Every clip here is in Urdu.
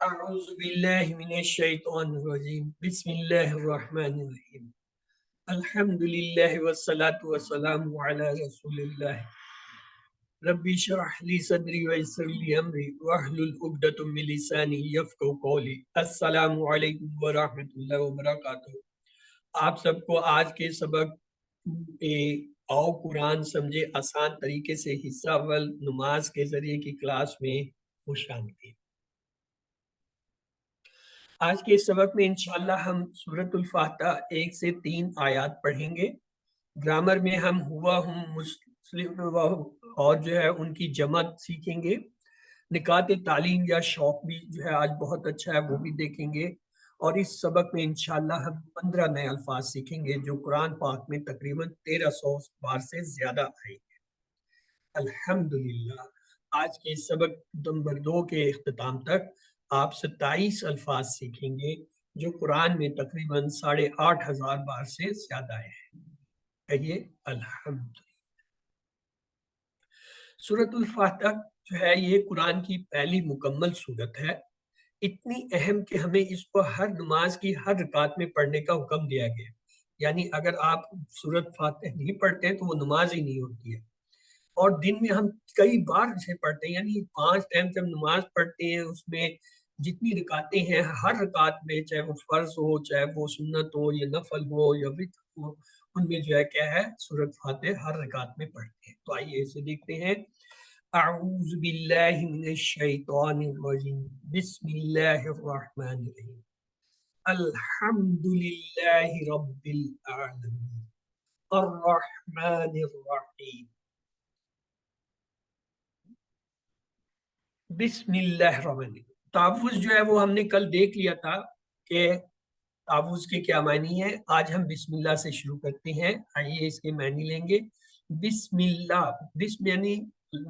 اعوذ باللہ من الشیطان الرجیم بسم اللہ الرحمن الرحیم الحمد للہ والصلاة والسلام علی رسول اللہ رب اشرح لی صدری ویسر لی امری واحلل عقدۃ من لسانی یفقہوا قولی۔ السلام علیکم ورحمۃ اللہ وبرکاتہ۔ آپ سب کو آج کے سبق آؤ قرآن سمجھے آسان طریقے سے حصہ اول نماز کے ذریعے کی کلاس میں خوش آمدید۔ آج کے سبق میں انشاءاللہ ہم سورۃ الفاتحہ 1 سے 3 آیات پڑھیں گے۔ گرامر میں ہم ہوا ہم مسلم اور جو ہے ان کی جمع سیکھیں گے۔ نکات تعلیم یا شوق بھی جو ہے آج بہت اچھا ہے، وہ بھی دیکھیں گے۔ اور اس سبق میں انشاءاللہ ہم 15 نئے الفاظ سیکھیں گے جو قرآن پاک میں تقریباً 1300 بار سے زیادہ آئے گے۔ الحمدللہ آج کے سبق نمبر 2 کے اختتام تک آپ 27 الفاظ سیکھیں گے جو قرآن میں تقریباً 8500 بار سے زیادہ ہیں۔ کہیے الحمدللہ۔ سورۃ الفاتحہ جو ہے یہ قرآن کی پہلی مکمل سورت ہے، اتنی اہم کہ ہمیں اس کو ہر نماز کی ہر رکعت میں پڑھنے کا حکم دیا گیا۔ یعنی اگر آپ سورۃ فاتحہ نہیں پڑھتے ہیں تو وہ نماز ہی نہیں ہوتی ہے۔ اور دن میں ہم کئی بار اسے پڑھتے ہیں، یعنی 5 ٹائم جب نماز پڑھتے ہیں اس میں جتنی رکعتیں ہیں ہر رکعت میں، چاہے وہ فرض ہو چاہے وہ سنت ہو یا نفل ہو یا وتر ہو، ان میں جو ہے کیا ہے سورۃ فاتحہ ہر رکعت میں پڑھتے ہیں۔ تو آئیے اسے دیکھتے ہیں۔ اعوذ باللہ من الشیطان الرجیم بسم اللہ الرحمن الرحیم الحمد للہ رب العالمین الرحمن الرحیم بسم اللہ الرحمن الرحیم۔ تحفظ جو ہے وہ ہم نے کل دیکھ لیا تھا کہ تحفظ کے کیا معنی ہے۔ آج ہم بسم اللہ سے شروع کرتے ہیں۔ آئیے اس کے معنی لیں گے۔ بسم اللہ، بسم یعنی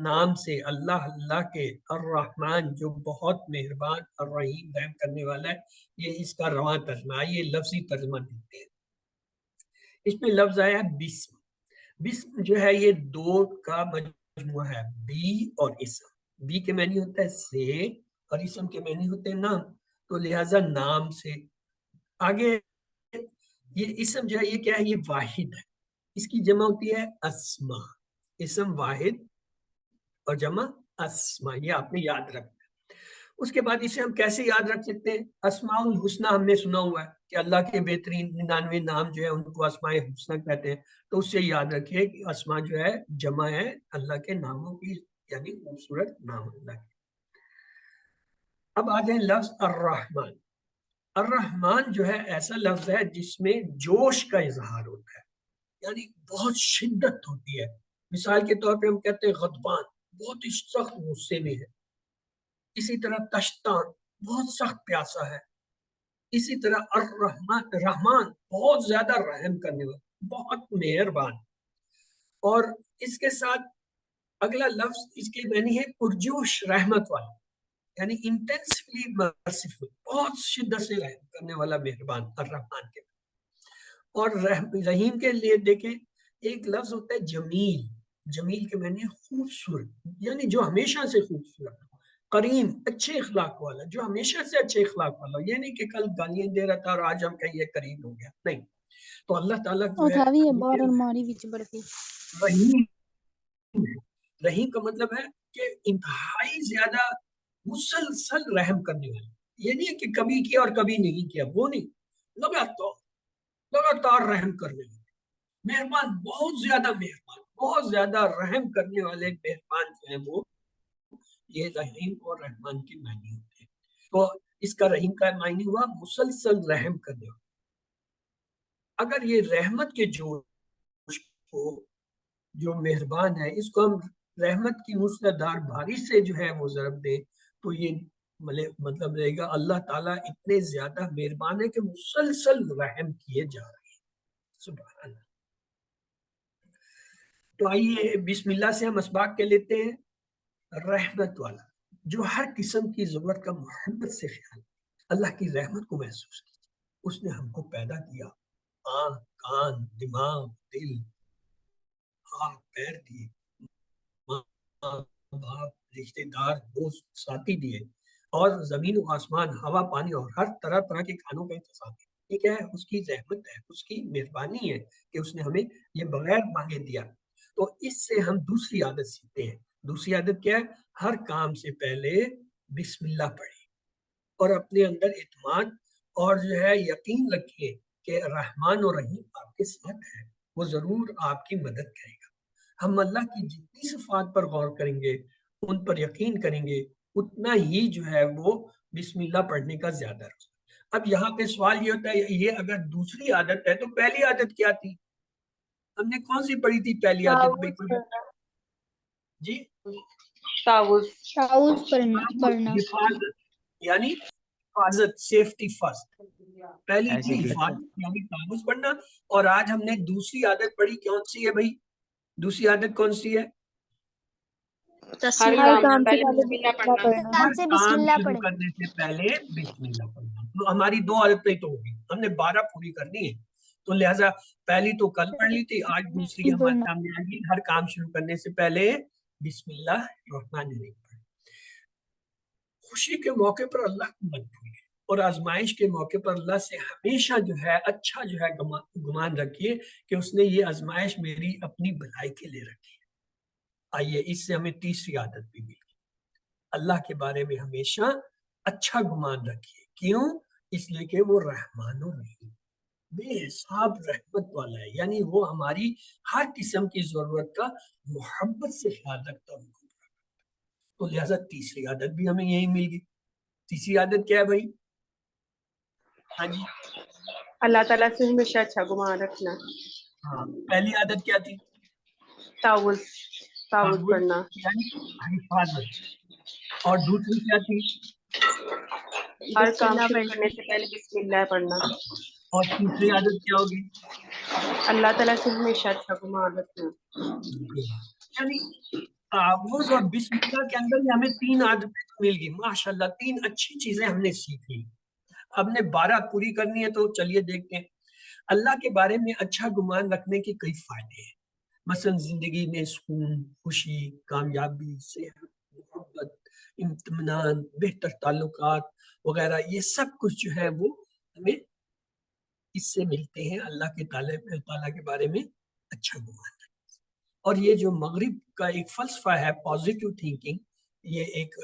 نام سے، اللہ اللہ کے، الرحمن جو بہت مہربان، الرحیم رحم کرنے والا ہے۔ یہ اس کا رواں ترجمہ، آئیے لفظی ترجمہ دیتے ہیں۔ اس میں لفظ آیا بسم۔ بسم جو ہے یہ دو کا مجموعہ ہے، بی اور اسم۔ بی کے معنی ہوتا ہے سے اور اسم کے معنی ہوتے ہیں نام، تو لہذا نام سے۔ آگے یہ اسم جو ہے یہ کیا ہے، یہ واحد ہے، اس کی جمع ہوتی ہے اسما۔ اسم واحد اور جمع اسما، یہ آپ نے یاد رکھنا ہے۔ اس کے بعد اسے ہم کیسے یاد رکھ سکتے ہیں؟ اسماء الحسنہ ہم نے سنا ہوا ہے کہ اللہ کے بہترین 99 نام جو ہے ان کو اسماء الحسنہ کہتے ہیں، تو اس سے یاد رکھیے کہ اسماء جو ہے جمع ہے اللہ کے ناموں کی، یعنی خوبصورت نام اللہ کے۔ اب آ جائیں لفظ الرحمن۔ الرحمن جو ہے ایسا لفظ ہے جس میں جوش کا اظہار ہوتا ہے، یعنی بہت شدت ہوتی ہے۔ مثال کے طور پہ ہم کہتے ہیں غضبان، بہت ہی سخت غصے میں ہے۔ اسی طرح تشتان، بہت سخت پیاسا ہے۔ اسی طرح الرحمن، رحمان بہت زیادہ رحم کرنے والا، بہت مہربان۔ اور اس کے ساتھ اگلا لفظ اس کے معنی ہے پرجوش رحمت والا، یعنی انٹینسلی مرسیفل، بہت شدت سے رحم کرنے والا، مہربان، الرحمن کے۔ اور رحیم کے لیے دیکھیں ایک لفظ ہوتا ہے جمیل۔ جمیل کے معنی خوبصورت، یعنی جو ہمیشہ سے خوبصورت۔ کریم، اچھے اخلاق والا، جو ہمیشہ سے اچھے اخلاق والا، یہ نہیں کہ کل گالیاں دے رہا تھا اور آج ہم کہیں یہ کریم ہو گیا، نہیں۔ تو اللہ تعالیٰ جو ہے رحیم ہے۔ رحیم کا مطلب ہے کہ انتہائی زیادہ مسلسل رحم کرنے والا، یہ نہیں ہے کہ کبھی کیا اور کبھی نہیں کیا، وہ نہیں، لگاتار رحم کرنے والا، مہربان، بہت زیادہ مہربان، بہت زیادہ رحم کرنے والے مہربان جو ہیں وہ، یہ رحیم اور رحمان کے معنی ہوتے ہیں۔ تو اس کا رحیم کا معنی ہوا مسلسل رحم کرنے والا۔ اگر یہ رحمت کے جوش کو، جو مہربان ہے، اس کو ہم رحمت کی مسلسل بھاری سے جو ہے وہ ضرب دیں تو یہ مطلب رہے گا اللہ تعالیٰ اتنے زیادہ مہربان ہے کہ مسلسل رحم کیے جا رہے ہیں۔ سبحان اللہ۔ تو آئیے بسم اللہ سے ہم اسباق کے لیتے ہیں۔ رحمت والا، جو ہر قسم کی ضرورت کا محبت سے خیال، اللہ کی رحمت کو محسوس کیجیے۔ اس نے ہم کو پیدا کیا، آنکھ، کان، دماغ، دل، ہاتھ، پیر دیے، ماں باپ، رشتے دار، دوست، ساتھی دیے، اور زمین و آسمان، ہوا پانی اور ہر طرح طرح کے کھانوں کا انتظام ہے۔ یہ کیا ہے؟ اس کی رحمت ہے، اس کی مہربانی ہے کہ اس نے ہمیں یہ بغیر مانگے دیا۔ تو اس سے ہم دوسری عادت سیکھتے ہیں۔ دوسری عادت کیا ہے؟ ہر کام سے پہلے بسم اللہ پڑھیں اور اپنے اندر اعتماد اور جو ہے یقین رکھیں کہ رحمان و رحیم آپ کے ساتھ ہے، وہ ضرور آپ کی مدد کرے گا۔ ہم اللہ کی جتنی صفات پر غور کریں گے، ان پر یقین کریں گے، اتنا ہی جو ہے وہ بسم اللہ پڑھنے کا زیادہ رہا۔ اب یہاں پہ سوال یہ ہوتا ہے، یہ اگر دوسری عادت ہے تو پہلی عادت کیا تھی؟ ہم نے کون سی پڑھی تھی پہلی عادت میں؟ جی تعوذ پڑھنا حفاظت، یعنی حفاظت، سیفٹی فرسٹ۔ پہلی ایسے تھی بھی حفاظت یعنی تعوذ پڑھنا، اور آج ہم نے دوسری عادت پڑھی، کون سی ہے بھائی؟ دوسری عادت کون سی ہے؟ ہر کام سے پہلے بسم اللہ پڑھنا۔ ہر کام شروع کرنے سے پہلے بسم اللہ پڑھنا۔ تو ہماری 2 عادتیں تو ہوگی، ہم نے 12 پوری کرنی ہے، تو لہٰذا پہلی تو کل پڑھ لی تھی، آج دوسری ہمارے سامنے آئے گی، ہر کام شروع کرنے سے پہلے بسم اللہ الرحمن الرحیم پڑھیں۔ خوشی کے موقع پر اللہ کو مت بھولیں، اور آزمائش کے موقع پر اللہ سے ہمیشہ جو ہے اچھا جو ہے گمان رکھیے کہ اس نے یہ آزمائش میری اپنی بھلائی کے لیے رکھی ہے۔ آئیے اس سے ہمیں تیسری عادت بھی ملی، اللہ کے بارے میں ہمیشہ اچھا گمان رکھیے۔ کیوں؟ اس لیے کہ وہ رحمان و رحیم، بے حساب رحمت والا ہے، یعنی وہ ہماری ہر قسم کی ضرورت کا محبت سے خیال رکھتا ہے۔ تو لہٰذا تیسری عادت بھی ہمیں یہی مل گئی۔ تیسری عادت کیا ہے بھائی؟ ہاں جی، اللہ تعالیٰ سے ہمیشہ اچھا گمان رکھنا۔ ہاں، پہلی عادت کیا تھی؟ تعوذ پڑھنا۔ یعنی حفاظت، اور دوسری کیا تھی؟ ہر کام شروع کرنے سے پہلے بسم اللہ پڑھنا۔ اور تیسری عادت کیا ہوگی؟ اللہ تعالیٰ سے ہمیشہ اچھا گمان رکھنا۔ یعنی تعوذ اور بسم اللہ کے اندر ہی ہمیں 3 عادتیں مل گئی، ماشاءاللہ 3 اچھی چیزیں ہم نے سیکھ لی۔ ہم نے 12 پوری کرنی ہے، تو چلیے دیکھتے ہیں۔ اللہ کے بارے میں اچھا گمان رکھنے کے کئی فائدے ہیں، مثلا زندگی میں سکون، خوشی، کامیابی، صحت، محبت، اطمینان، بہتر تعلقات وغیرہ، یہ سب کچھ جو ہے وہ ہمیں اس سے ملتے ہیں، اللہ کے تعالیٰ کے بارے میں اچھا گمان۔ اور یہ جو مغرب کا ایک فلسفہ ہے پازیٹیو تھنکنگ، یہ ایک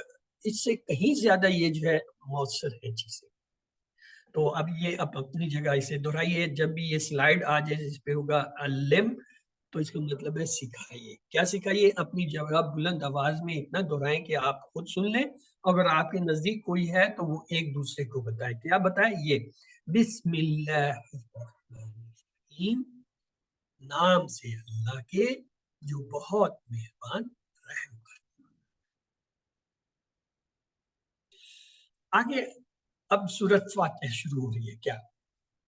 اس سے کہیں زیادہ یہ جو ہے مؤثر ہے چیزیں۔ تو اب یہ اب اپنی جگہ اسے دہرائیے، جب بھی یہ سلائیڈ آ جائے جس پہ ہوگا علم، تو اس کا مطلب ہے سکھائیے۔ کیا سکھائیے؟ اپنی جگہ بلند آواز میں اتنا دہرائیں کہ آپ خود سن لیں، اگر آپ کے نزدیک کوئی ہے تو وہ ایک دوسرے کو بتائے۔ کیا بتائے؟ یہ بسم اللہ الرحمن الرحیم، نام سے اللہ کے جو بہت مہربان رحم کرتا۔ آگے اب سورۃ فاتح شروع ہو رہی ہے۔ کیا؟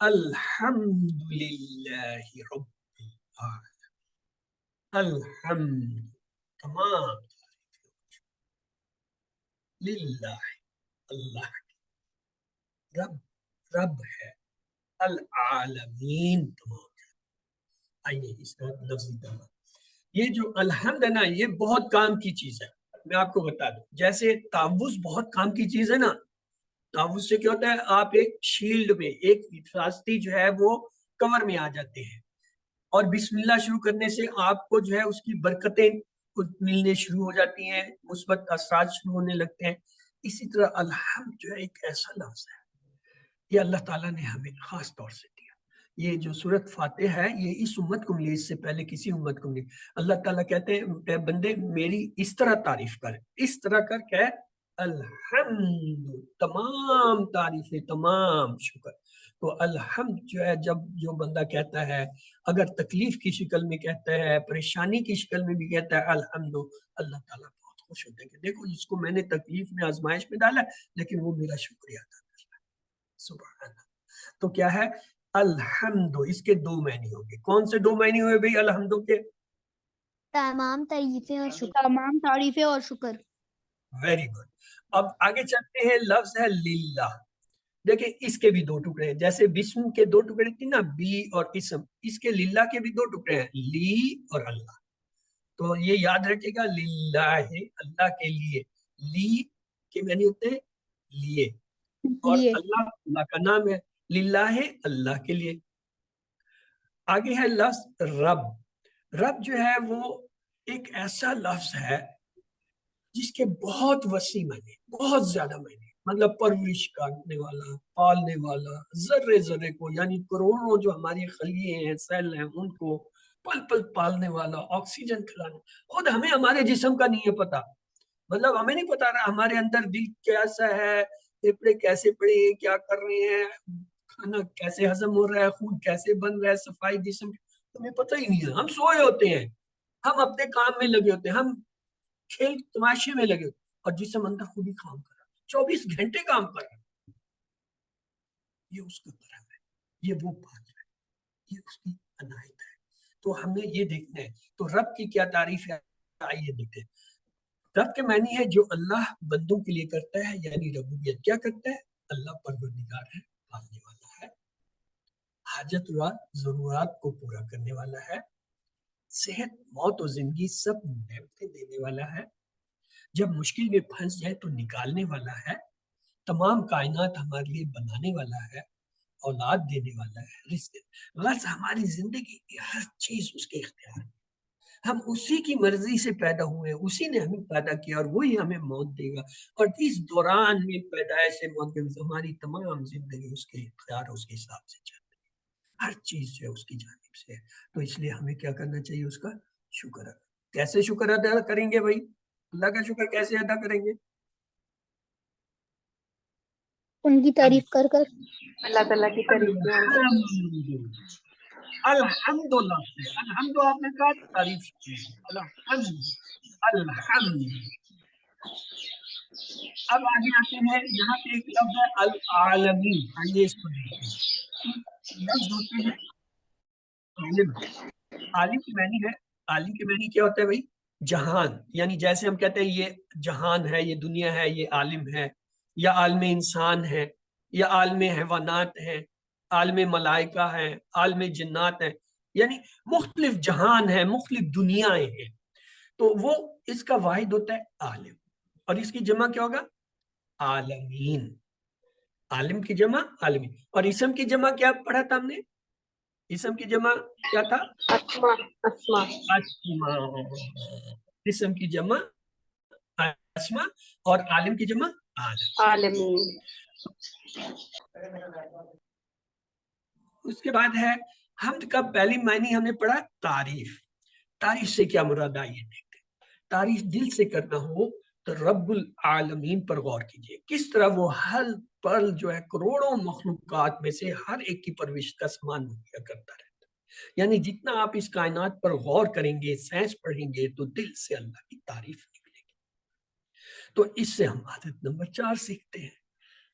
الحمدللہ رب العالمین، الحمد، تمام للہ، اللہ کی، رب ہے، العالمین، تمام۔ آئیے اس کا لفظی ترجمہ۔ یہ جو الحمد ہے نا، یہ بہت کام کی چیز ہے۔ میں آپ کو بتا دوں، جیسے تعوذ بہت کام کی چیز ہے نا، تعوذ سے کیا ہوتا ہے؟ آپ ایک شیلڈ میں، ایک حفاظتی جو ہے وہ کور میں آ جاتے ہیں، اور بسم اللہ شروع کرنے سے آپ کو جو ہے اس کی برکتیں ملنے شروع ہو جاتی ہیں، مثبت اثرات شروع ہونے لگتے ہیں۔ اسی طرح الحمد جو ہے ایک ایسا لفظ ہے، یہ اللہ تعالیٰ نے ہمیں خاص طور سے دیا۔ یہ جو سورۃ فاتح ہے، یہ اس امت کو ملی، اس سے پہلے کسی امت کو ملی۔ اللہ تعالیٰ کہتے ہیں اے بندے میری اس طرح تعریف کر، اس طرح کر کہ الحمد، تمام تعریفیں، تمام شکر۔ تو الحمد جو ہے، جب جو بندہ کہتا ہے، اگر تکلیف کی شکل میں کہتا ہے، پریشانی کی شکل میں بھی کہتا ہے الحمد، اللہ تعالیٰ بہت خوش ہوتے ہیں کہ دیکھو جس کو میں نے تکلیف میں، آزمائش میں ڈالا ہے، لیکن وہ میرا شکریہ ادا کر رہا ہے۔ سبحان اللہ۔ تو کیا ہے الحمد؟ اس کے 2 معنی ہوں گے۔ کون سے 2 معنی ہوئے بھائی الحمد کے؟ تمام تعریفیں اور شکر، تمام تعریفیں اور شکر۔ Very good. اب آگے چلتے ہیں، لفظ ہے للہ۔ دیکھیں اس کے بھی 2 ٹکڑے ہیں، جیسے بسم کے 2 ٹکڑے تھے نا، بی اور اسم، اس کے للہ کے بھی 2 ٹکڑے ہیں، لی اور اللہ۔ تو یہ یاد رکھے گا، للہ، اللہ کے لیے۔ لی کے معنی ہوتے ہیں لیے، اور لیے اللہ اللہ کا نام ہے، للہ ہے اللہ کے لیے۔ آگے ہے لفظ رب۔ رب جو ہے وہ ایک ایسا لفظ ہے جس کے بہت وسیع معنی، بہت زیادہ معنی، مطلب پرورش کرنے والا، پالنے والا، ذرے ذرے کو، یعنی کروڑوں جو ہماری خلیے ہیں، سیل ہیں، ان کو پل پل پالنے والا، آکسیجن کھلانے۔ خود ہمیں ہمارے جسم کا نہیں ہے پتا، مطلب ہمیں نہیں پتا رہا ہمارے اندر دل کیسا ہے، پھیپھڑے کیسے پڑے ہیں، کیا کر رہے ہیں، کھانا کیسے ہضم ہو رہا ہے، خون کیسے بن رہا ہے، صفائی جسم کی، ہمیں پتہ ہی نہیں ہے۔ ہم سوئے ہوتے ہیں، ہم اپنے کام میں لگے ہوتے ہیں، ہم کھیل تماشے میں لگے ہوتے ہیں، اور جسم اندر خود ہی کام کر رہا ہے، 24 گھنٹے کام کر رہا ہے۔ یہ اس کا کرم ہے، یہ وہ بات ہے، یہ اس کی عنایت ہے۔ تو ہم نے یہ دیکھنا ہے۔ تو رب کی کیا تعریف ہے، آئیے دیکھتے ہیں۔ رب کے معنی ہے جو اللہ بندوں کے لیے کرتا ہے، یعنی ربوبیت کیا کرتا ہے؟ اللہ پروردگار ہے، پالنے والا ہے، حاجت ضرورات کو پورا کرنے والا ہے، صحت موت و زندگی سب نعمتیں دینے والا ہے، جب مشکل میں پھنس جائے تو نکالنے والا ہے، تمام کائنات ہمارے لیے بنانے والا ہے، اولاد دینے والا ہے، رزق بس ہماری زندگی کی ہر چیز اس کے اختیار میں، ہم اسی کی مرضی سے پیدا ہوئے، اسی نے ہمیں پیدا کیا اور وہی ہمیں موت دے گا، اور اس دوران میں پیدائش سے موت کے ہماری تمام زندگی اس کے اختیار اس کے حساب سے چلتی ہے، ہر چیز جو ہے اس کی جانب سے ہے۔ تو اس لیے ہمیں کیا کرنا چاہیے؟ اس کا شکر ادا۔ کیسے شکر ادا کریں گے بھائی؟ اللہ کا شکر کیسے ادا کریں گے؟ ان کی تعریف کر کر، اللہ تعالیٰ کی تعریف میں الحمدللہ، الحمد آپ نے کہا تعریف کی، الحمد الحمد۔ اب آگے آتے ہیں، یہاں پہ ایک لفظ ہے العالمین، آئیے اس کو دیکھتے ہیں۔ لفظ ہوتے ہیں عالم، عالم کی معنی ہے، عالم کی معنی کیا ہوتا ہے بھائی؟ جہان، یعنی جیسے ہم کہتے ہیں یہ جہان ہے، یہ دنیا ہے، یہ عالم ہے، یا عالم انسان ہے، یا عالم حیوانات ہے، عالم ملائکہ ہے، عالم جنات ہے، یعنی مختلف جہان ہے، مختلف دنیایں ہیں، تو وہ اس کا واحد ہوتا ہے عالم، اور اس کی جمع کیا ہوگا؟ عالمین۔ عالم کی جمع عالمین، اور اسم کی جمع کیا پڑھا تھا ہم نے؟ اسم کی جمع کیا تھا؟ اسما، اسما، اسما۔ اسم کی جمع اسما، اور عالم کی جمع عالم۔ عالمین۔ اس کے بعد ہے حمد کا پہلی معنی ہم نے پڑھا تعریف۔ تعریف سے کیا مراد ہے یہ دیکھتے ہیں۔ تعریف دل سے کرنا ہو تو رب العالمین پر غور کیجئے، کس طرح وہ ہر پل جو ہے کروڑوں مخلوقات میں سے ہر ایک کی پرورش کا سامان مہیا کرتا رہتا ہے، یعنی جتنا آپ اس کائنات پر غور کریں گے، سائنس پڑھیں گے، تو دل سے اللہ کی تعریف نکلے گی۔ تو اس سے ہم عادت نمبر 4 سیکھتے ہیں۔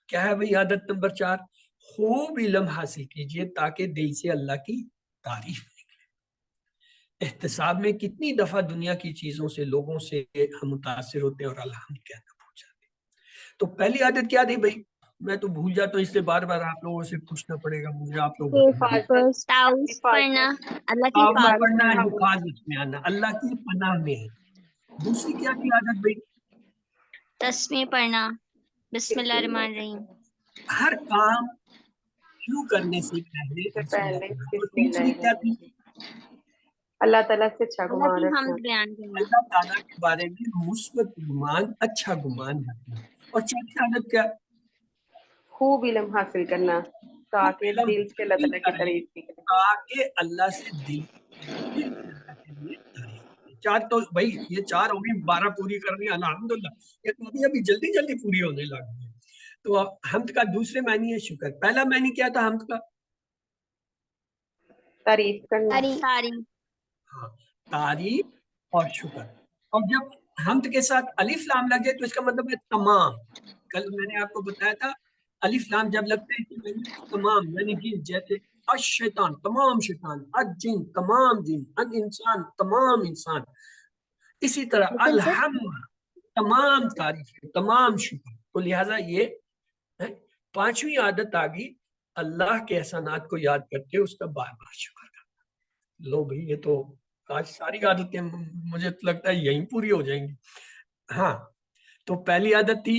کیا ہے بھئی عادت نمبر 4؟ خوب علم حاصل کیجئے تاکہ دل سے اللہ کی تعریف نکلے۔ احتساب میں کتنی دفعہ دنیا کی چیزوں سے، لوگوں سے ہم متاثر ہوتے ہیں اور الحمد کہنا بھول جاتے ہیں۔ تو پہلی عادت کیا تھی بھئی؟ میں تو بھول جاتا ہوں، اس سے بار بار آپ لوگوں سے پوچھنا پڑے گا مجھے، آپ لوگ بتائیں۔ تعاوذ پڑھنا، اللہ کی آپ حفاظت پڑھنا ہے، کرنا، حفاظت میں آنا، اللہ کی پناہ میں ہے۔ دوسری کیا تھی عادت بھئی؟ تسبیح پڑھنا، بسم اللہ الرحمن الرحیم، ہر کام شروع کرنے سے پہلے سے بسم اللہ پہلے کرنا۔ اور بسم تیسری اللہ کیا تھی؟ الرحمن الرحیم۔ اللہ تعالیٰ سے اچھا اللہ گمان کی رکھنا، حمد بیان کرنا، اللہ تعالیٰ کے بارے میں مثبت گمان، اچھا گمان رکھنا۔ اور چوتھی عادت کیا؟ خوب علم حاصل کرنا تاکہ علم دل سے اللہ تعالیٰ کی کریں تعریف نکلے۔ تاکہ اللہ سے دل سے اللہ کے لیے تعریف کریں۔ 4 تو بھائی یہ 4 ہو گئی، 12 پوری کرنی الحمدللہ، یہ تو ابھی جلدی جلدی پوری ہونے لگ گئی ہے۔ تو حمد کا دوسرے معنی ہے شکر۔ پہلا معنی کیا تھا حمد کا؟ تعریف کرنا، تعریف، ہاں، تعریف اور شکر۔ اور جب حمد کے ساتھ الف لام لگے تو اس کا مطلب ہے تمام۔ کل میں نے آپ کو بتایا تھا الف لام جب لگتے ہیں تو تمام، یعنی جن، جیسے الشیطان تمام شیطان، الجن تمام جن، الانسان تمام انسان، اسی طرح لیکن سر الحمد تمام تعریفیں، تمام شکر۔ تو لہٰذا یہ ہے 5ویں عادت آ گئی، اللہ کے احسانات کو یاد کرتے اس کا بار بار شکر کرنا۔ لو بھئی یہ تو آج ساری عادتیں مجھے لگتا ہے یہیں پوری ہو جائیں گی۔ ہاں، تو پہلی عادت تھی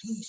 30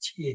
6,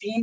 3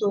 2,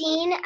3,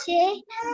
6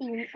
3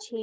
6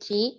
3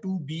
2B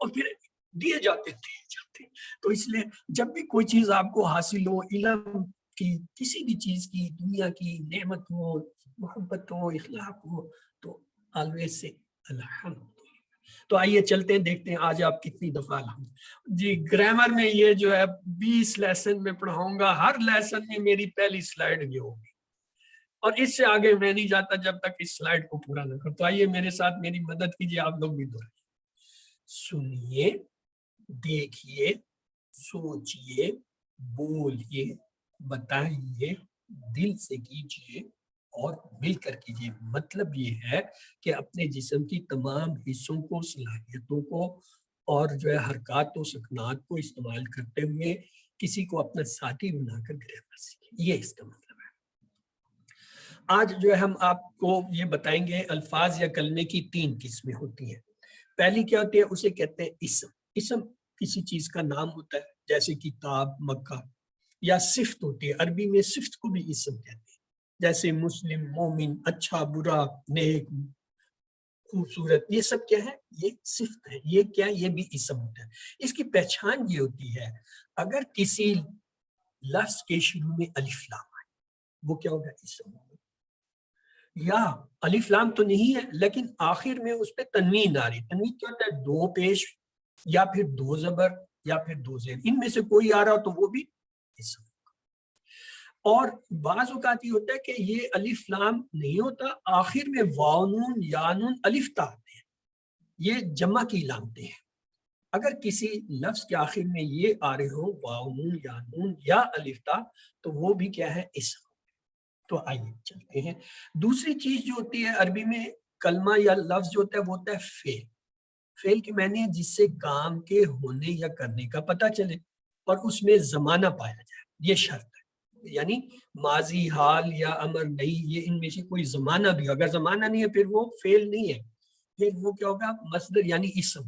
اور پھر دیے جاتے ہیں. تو اس لیے جب بھی کوئی چیز آپ کو حاصل ہو, علم کی, کسی بھی چیز کی, دنیا کی نعمت ہو, محبت ہو, اخلاق ہو, تو آلویز سے الحمد. تو آئیے چلتے ہیں, دیکھتے ہیں آج آپ کتنی دفعہ الحمد. جی گرامر میں یہ جو ہے 20 لیسن میں پڑھاؤں گا, ہر لیسن میں میری پہلی سلائیڈ یہ ہوگی اور اس سے آگے میں نہیں جاتا جب تک اس سلائیڈ کو پورا نہ کروں. تو آئیے میرے ساتھ میری مدد کیجیے, آپ لوگ بھی دہرائیے. سنیے, دیکھیے, سوچئے, بولیے, بتائیے, دل سے کیجیے اور مل کر کیجیے. مطلب یہ ہے کہ اپنے جسم کی تمام حصوں کو, صلاحیتوں کو اور جو ہے حرکات و سکنات کو استعمال کرتے ہوئے کسی کو اپنا ساتھی بنا کر گرامر سیکھیں. یہ اس کا مطلب ہے. آج جو ہے ہم آپ کو یہ بتائیں گے الفاظ یا کلمے کی 3 قسمیں ہوتی ہیں. پہلی کیا ہوتی ہے, اسے کہتے ہیں اسم. اسم کسی چیز کا نام ہوتا ہے, جیسے کتاب, مکہ. یا صفت ہوتی ہے, عربی میں صفت کو بھی اسم کہتے ہیں, جیسے مسلم, مومن, اچھا, برا, نیک, خوبصورت. یہ سب کیا ہے, یہ صفت ہے. یہ کیا, یہ بھی اسم ہوتا ہے. اس کی پہچان یہ ہوتی ہے اگر کسی لفظ کے شروع میں الف لام آئے, وہ کیا ہوگا, اسم ہوگا. یا الف لام تو نہیں ہے لیکن آخر میں اس پہ تنوین آ رہی. تنوین کیا ہوتا ہے, 2 پیش یا پھر 2 زبر یا پھر 2 زیر, ان میں سے کوئی آ رہا ہو تو وہ بھی اسم. اور بعض اوقات یہ ہوتا ہے کہ یہ الف لام نہیں ہوتا, آخر میں واو نون یا نون الف تا آتے ہیں. یہ جمع کی علامتیں ہیں. اگر کسی لفظ کے آخر میں یہ آ رہے ہو واو نون یا نون یا الف تا, تو وہ بھی کیا ہے, اسم. تو آئیے چلتے ہیں. دوسری چیز جو ہوتی ہے عربی میں, کلمہ یا لفظ جو ہوتا ہے وہ ہوتا ہے فعل. فعل کی معنی ہے جس سے کام کے ہونے یا کرنے کا پتہ چلے اور اس میں زمانہ پایا جائے. یہ شرط ہے, یعنی ماضی, حال یا امر نہیں, یہ ان میں سے کوئی زمانہ بھی. اگر زمانہ نہیں ہے پھر وہ فعل نہیں ہے, پھر وہ کیا ہوگا, مصدر یعنی اسم.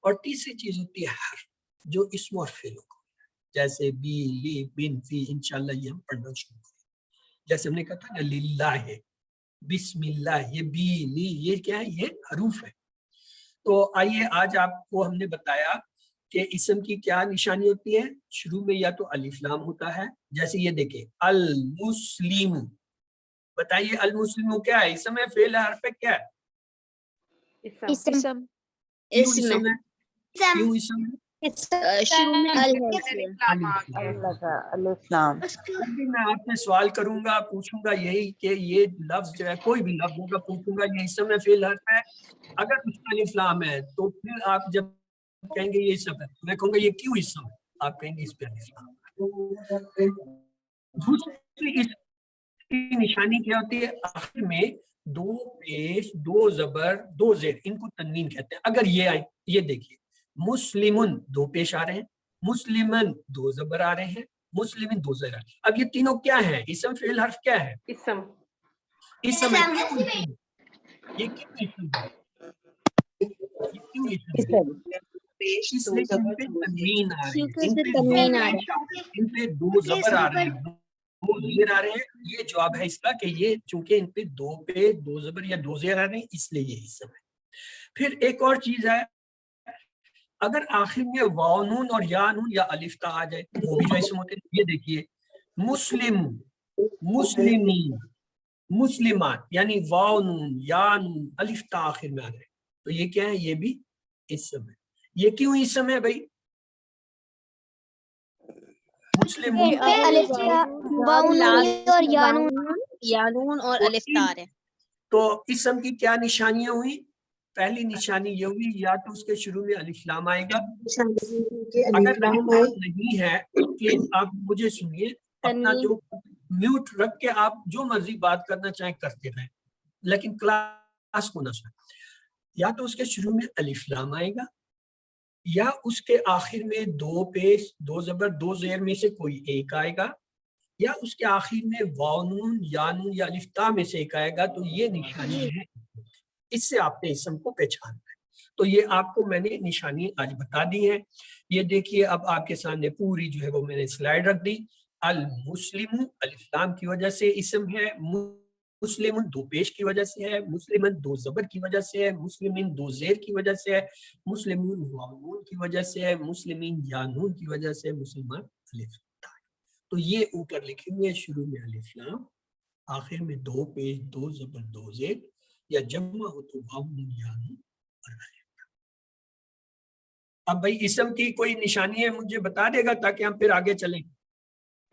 اور تیسری چیز ہوتی ہے حرف, جو اسم اور فعل کو, جیسے بی, لی, بن, فی. انشاءاللہ یہ ہم پڑھنا شروع کریں. جیسے ہم نے کہا تھا نا للہ ہے, بسم اللہ, یہ بی, لی, یہ کیا ہے, یہ حروف ہے. تو آئیے آج آپ کو ہم نے بتایا کہ اسم کی کیا نشانی ہوتی ہے. شروع میں یا تو الف لام ہوتا ہے, جیسے یہ دیکھیں المسلم. بتائیے المسلم کیا ہے, اسم ہے, فعل ہے, حرف ہے, کیا ہے؟ اسم. کیوں اسم ہے, کیوں اسم ہے؟ شروع میں ال ہے. ابھی میں آپ سے سوال کروں گا, پوچھوں گا یہی کہ یہ لفظ جو ہے, کوئی بھی لفظ ہوگا, پوچھوں گا یہ اسم ہے, فعل, حرف ہے. اگر اس کا الف لام ہے تو پھر آپ جب کہیں گے یہ اسم ہے, میں کہوں گا یہ کیوں اسم ہے, آپ کہیں گے اس پہ الف لام ہے. دوسری اس کی نشانی کیا ہوتی ہے, آخر میں 2 پیش, 2 زبر, 2 زیر, ان کو تنوین کہتے ہیں. اگر یہ آئے, یہ دیکھیے مسلمن 2 پیش آ رہے ہیں, مسلمن 2 زبر آ رہے ہیں, مسلمن 2 زیر. اب یہ تینوں کیا ہیں, اسم, فعل, حرف, کیا ہے؟ اسم. اسم ہے. یہ کیوں اسم ہے, یہ کیوں اسم ہے؟ اس لیے ان پہ تنوین آ رہی ہے, ان پہ 2 پیش آ رہے ہیں, ان پہ 2 زبر آ رہے ہیں, 2 زیر آ رہے ہیں. یہ جواب ہے اس کا کہ یہ چونکہ ان پہ 2 پیش, 2 زبر یا 2 زیر آ رہے ہیں, اس لیے یہ اسم ہے. پھر ایک اور چیز ہے, اگر آخر میں واو نون اور یا نون یا الف تا آ جائے, وہ بھی جو اسم ہوتے ہیں. یہ دیکھیے مسلم, مسلمین, مسلمان, یعنی واو نون یا نون الف تا آخر میں آ جائے, تو یہ کیا ہے, یہ بھی اسم ہے. یہ کیوں اسم ہے بھائی, مسلم یانون اور الف تار ہے. تو اسم کی کیا نشانیاں ہوئی؟ پہلی نشانی یہ ہوئی, یا تو اس کے شروع میں الف لام آئے گا. اگر الف لام نہیں ہے کہ آپ مجھے سنیے, اپنا جو میوٹ رکھ کے آپ جو مرضی بات کرنا چاہیں کرتے رہیں, لیکن کلاس کو نہ سنیں. یا تو اس کے شروع میں الف لام آئے گا, یا اس کے آخر میں 2 پیش, 2 زبر, 2 زیر میں سے کوئی ایک آئے گا, یا اس کے آخر میں واو نون یا نون یا الف تا میں سے ایک آئے گا. تو یہ نشانی ہے, اس سے آپ نے اسم کو پہچانا ہے. تو یہ آپ کو میں نے نشانی آج بتا دی ہے. یہ دیکھیے اب آپ کے سامنے پوری جو ہے وہ میں نے سلائیڈ رکھ دی. المسلم الف لام کی وجہ سے اسم ہے, مسلمن دو پیش کی وجہ سے ہے، مسلمن دو زبر کی وجہ سے ہے، مسلمین دو زیر کی وجہ سے ہے، مسلمون واو نون کی وجہ سے ہے، مسلمین یا نون کی وجہ سے، مسلمان الف تا۔ تو یہ اوپر لکھیں گے شروع میں الف لام، آخر میں دو پیش دو زبر دو زیر، یا جمع ہو تو واو نون یا نون اور الف تا۔ اب بھائی اسم کی کوئی نشانی ہے مجھے بتا دے گا تاکہ ہم پھر آگے چلیں۔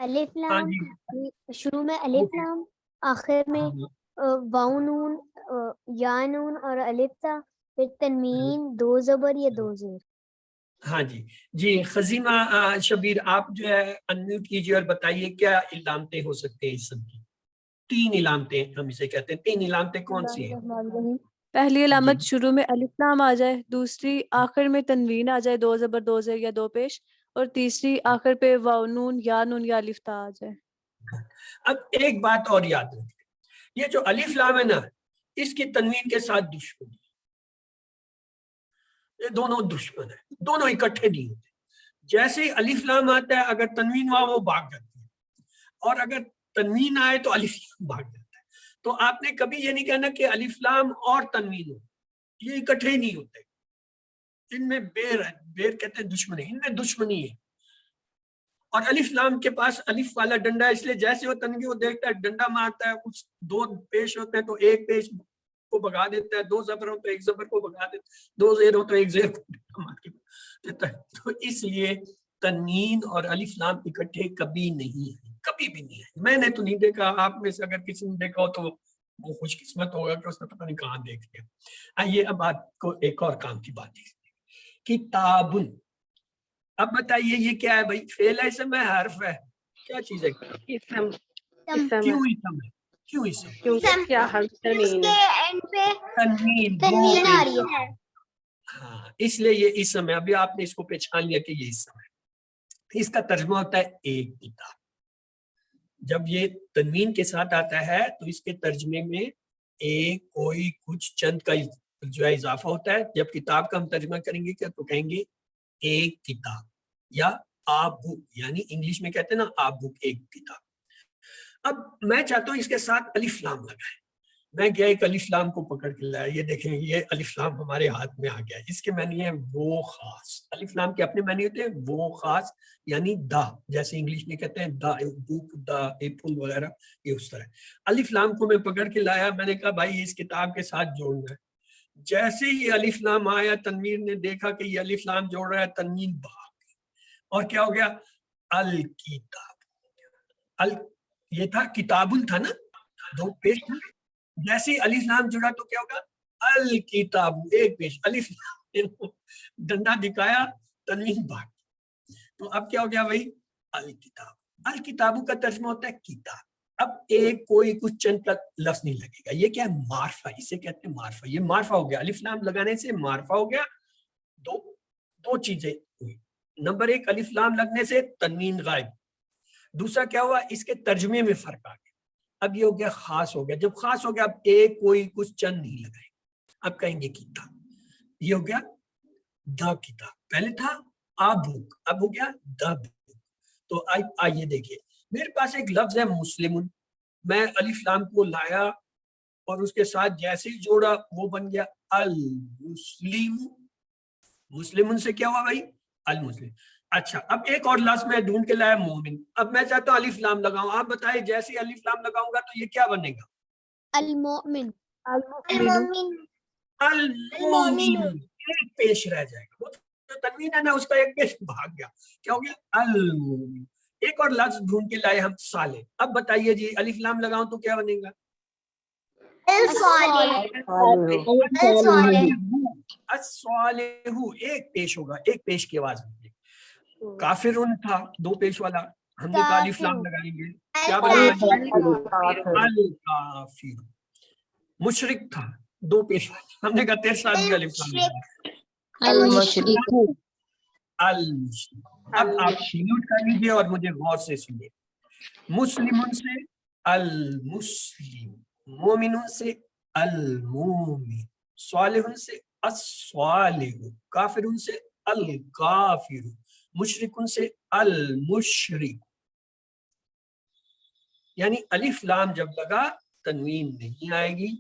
الف ہاں لام، جی شروع میں الف لام، آخر میں واو نون، یا نون اور الف تا، پھر تنوین، دو زبر یا دو زیر۔ ہاں جی جی خزیمہ شبیر آپ جو ہے انمیوٹ کیجیے اور بتائیے کیا علامتیں ہو سکتے ہیں اسم کی؟ تین علامتیں ہم اسے کہتے ہیں، تین علامتیں کون سی ہیں؟ پہلی علامت جی شروع میں الف لام آ جائے، دوسری آخر میں تنوین آ جائے دو زبر دو زیر یا دو پیش، اور تیسری آخر پہ واو نون یا الف تا آ جائے۔ اب ایک بات اور یاد رکھیں، یہ جو الف لام ہے نا اس کی تنوین کے ساتھ دشمنی، یہ دونوں دشمن ہیں، دونوں اکٹھے نہیں ہوتے۔ جیسے ہی الف لام آتا ہے اگر تنوین ہوا وہ بھاگ جاتی ہے، اور اگر تنوین آئے تو الف لام بھاگ جاتا ہے۔ تو آپ نے کبھی یہ نہیں کہنا کہ الف لام اور تنوین ہو، یہ اکٹھے ہی نہیں ہوتے، ان میں بیر ہے، بیر کہتے ہیں دشمنی، ان میں دشمنی ہے۔ اور الف لام کے پاس الف والا ڈنڈا ہے، اس لیے جیسے وہ تنوین کو دیکھتا ہے ڈنڈا مارتا ہے، کچھ دو پیش ہوتے ہیں تو ایک پیش کو بگا دیتا ہے، دو زبر ہو تو ایک زبر کو بگا دیتا ہے، دو زیر ہو تو ایک زیر کو مار کے دیتا ہے۔ تو اس لیے تنوین اور الف لام اکٹھے کبھی نہیں ہے، کبھی بھی نہیں ہے۔ میں نے تو نہیں دیکھا، آپ میں سے اگر کسی نے دیکھا ہو تو وہ خوش قسمت ہوگا کہ اس نے پتہ نہیں کہاں دیکھ لیا۔ آئیے اب آپ کو ایک اور کام کی بات ہے، کتابن۔ اب بتائیے یہ کیا ہے بھائی؟ فعل ہے، اسم ہے، حرف ہے، کیا چیز ہے؟ اسم، کیوں اسم ہے؟ کیوں اسم؟ کیونکہ کیا حرف اس تنوین کے ہے۔ اینڈ پہ تنوین تنوین آ رہی ہے۔ ہاں اس لیے یہ اسم ہے۔ ابھی آپ نے اس کو پہچان لیا کہ یہ اسم ہے۔ اس کا ترجمہ ہوتا ہے ایک کتاب۔ جب یہ تنوین کے ساتھ آتا ہے تو اس کے ترجمے میں ایک کوئی کچھ چند کا جو ہے اضافہ ہوتا ہے۔ جب کتاب کا ہم ترجمہ کریں گے کیا تو کہیں گے ایک کتاب، یا آ بک، یعنی انگلش میں کہتے ہیں نا آ بک، ایک کتاب۔ اب میں چاہتا ہوں اس کے ساتھ الف لام لگائے۔ میں گیا ایک الف لام کو پکڑ کے لایا، یہ دیکھیں یہ الف لام ہمارے ہاتھ میں آ گیا۔ اس کے معنی ہے وہ خاص۔ الف لام کے اپنے معنی ہوتے ہیں وہ خاص، یعنی دا، جیسے انگلش میں کہتے ہیں دا بک، دا ایپل وغیرہ، یہ اس طرح۔ الف لام کو میں پکڑ کے لایا، میں نے کہا بھائی اس کتاب کے ساتھ جوڑنا ہے۔ جیسے ہی الف لام آیا تنوین نے دیکھا کہ یہ الف لام جوڑ رہا ہے، تنوین بھاگ گئی، اور کیا ہو گیا؟ الکتاب۔ یہ تھا کتابن تھا نا، دو پیش تھا، جیسے ہی الف لام جڑا تو کیا ہوگا؟ الکتاب، ایک پیش، الف ڈنڈا دکھایا، تنوین بھاگ گئی۔ تو اب کیا ہو گیا بھائی؟ الکتاب۔ الکتابوں کا ترجمہ ہوتا ہے کتاب۔ اب ایک کوئی کچھ چند تک لفظ نہیں لگے گا، یہ کیا ہے؟ معرفہ، اسے کہتے ہیں معرفہ۔ یہ معرفہ ہو گیا، الف لام لگانے سے معرفہ ہو گیا۔ دو چیزیں ہوئی، نمبر ایک الف لام لگنے سے تنوین غائب، دوسرا کیا ہوا؟ اس کے ترجمے میں فرق آ گیا۔ اب یہ ہو گیا خاص ہو گیا۔ جب خاص ہو گیا اب ایک کوئی کچھ چند نہیں لگائے، اب کہیں گے کتاب۔ یہ ہو گیا دا کتاب، پہلے تھا آ بک، اب ہو گیا دا بک۔ تو آئیے دیکھیے، میرے پاس ایک لفظ ہے مسلمن، میں الف لام کو لایا اور اس کے ساتھ جیسے ہی جوڑا وہ بن گیا المسلم۔ مسلمن سے کیا ہوا بھائی؟ المسلم۔ اچھا اب ایک اور لفظ میں ڈھونڈ کے لایا مومن۔ اب میں چاہتا ہوں الف لام لگاؤں، آپ بتائیں جیسے ہی الف لام لگاؤں گا تو یہ کیا بنے گا؟ المؤمن، المؤمن، المومن، ایک پیش رہ جائے گا، وہ جو تنوین ہے نا اس کا ایک پیش بھاگ گیا، کیا ہو گیا؟ المومن۔ ایک اور لفظ ڈھونڈ کے لائے ہم صالح۔ اب بتائیے جی الف لام لگاؤں تو کیا بنے گا؟ الصالح، ایک پیش ہوگا، ایک پیش کی آواز ہوگی۔ کافرون تھا دو پیش والا، ہم نے کہا الف لام لگائیں گے، کیا بنے گا؟ الکافر۔ مشرک تھا دو پیش والا، ہم نے کہا تیرے ساتھ بھی الف لام لگائیں گے، المشرک، المشرک۔ اب آپ نوٹ کر لیجیے اور مجھے غور سے سنیے۔ مسلمون سے المسلم، مومنون سے المومن، صالحون سے الصالح، کافرون سے الکافر، مشرکون سے المشرک۔ یعنی الف لام جب لگا تنوین نہیں آئے گی.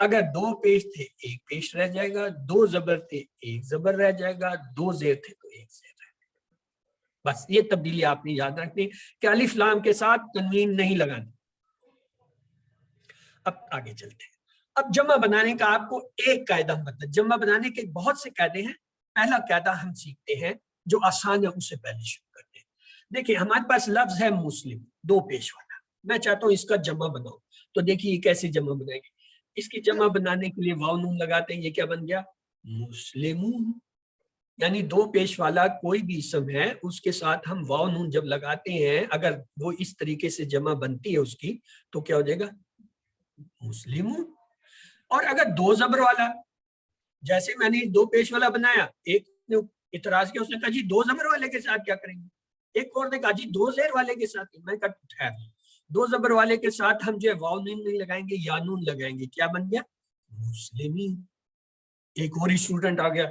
اگر 2 پیش تھے 1 پیش رہ جائے گا, 2 زبر تھے 1 زبر رہ جائے گا, 2 زیر تھے تو 1 زیر رہ جائے گا. بس یہ تبدیلی آپ نے یاد رکھنی کہ الف لام کے ساتھ تنوین نہیں لگانی. اب آگے چلتے ہیں. اب جمع بنانے کا آپ کو ایک قاعدہ بتا. جمع بنانے کے بہت سے قاعدے ہیں. پہلا قاعدہ ہم سیکھتے ہیں جو آسان ہے, اس سے پہلے شروع کرتے ہیں. دیکھیں ہمارے پاس لفظ ہے مسلم 2 پیش والا. میں چاہتا ہوں اس کا جمع بناؤ. تو دیکھیے یہ کیسے جمع بنائیں گے. اس کی جمع بنانے کے لیے واو نون لگاتے ہیں. یہ کیا بن گیا؟ مسلمون. یعنی 2 پیش والا کوئی بھی اسم ہے اس کے ساتھ ہم واو نون جب لگاتے ہیں, اگر وہ اس طریقے سے جمع بنتی ہے اس کی, تو کیا ہو جائے گا؟ مسلمون. اور اگر 2 زبر والا, جیسے میں نے 2 پیش والا بنایا, ایک نے اعتراض کیا, اس نے کہا جی 2 زبر والے کے ساتھ کیا کریں گے. ایک اور نے کہا جی 2 زیر والے کے ساتھ. میں کہا 2 زبر والے کے ساتھ ہم جو ہے واو نون نہیں لگائیں گے, یا نون لگائیں گے. کیا بن گیا؟ مسلمین. ایک اور اسٹوڈنٹ آ گیا,